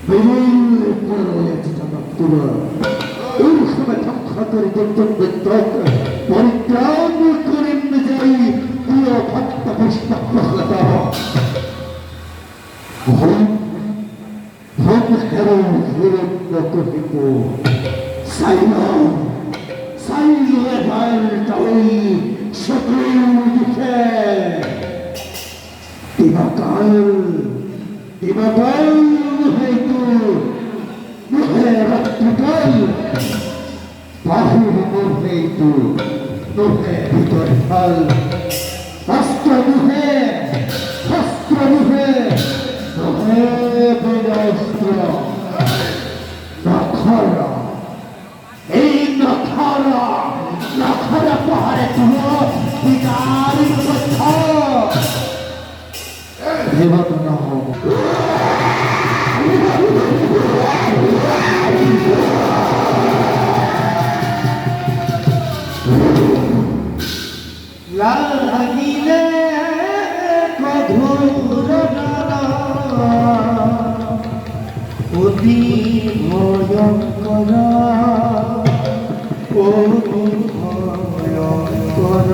বিভিন্ন রয়েছে জগৎগুলো এই সময় ঠাকুরের দন্তক পরিত্রাণ করেন যাই প্রিয় ভক্ত বৈষ্ণব ভোগ হেরো হিরণ্য কহিত সাইল সাইল এবার তাই সকল দিকে দিবাকাল দিবাকাল হয়তো নহে রাত্রিকাল বাহির হয়তো নহে ভিতর ফল অস্ত্র নহে শস্ত্র নহে নহে বীরাস্ত্র নখরা এই নখরা পাহাড়ে তুলো বিকার কথা হেমত না হব লাগিলে মধুর অতি ভয়ঙ্কর অতি ভয়ঙ্কর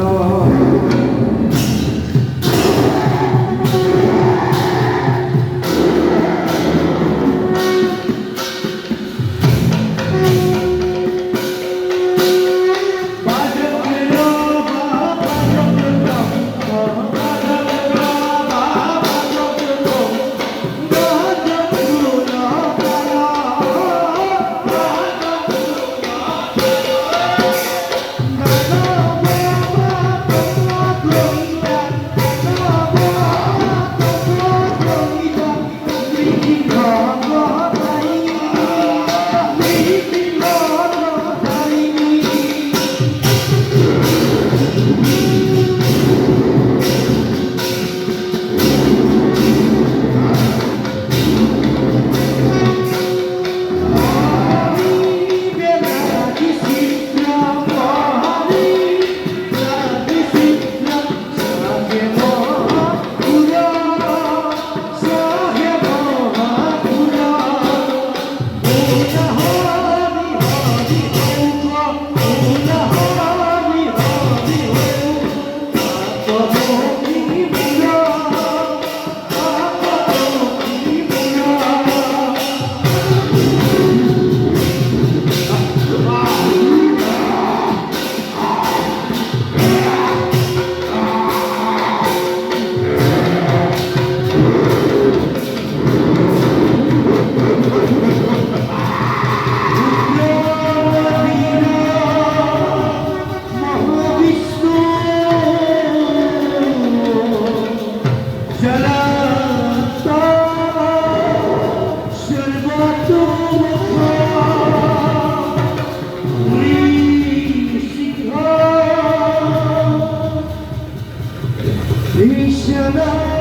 Krishna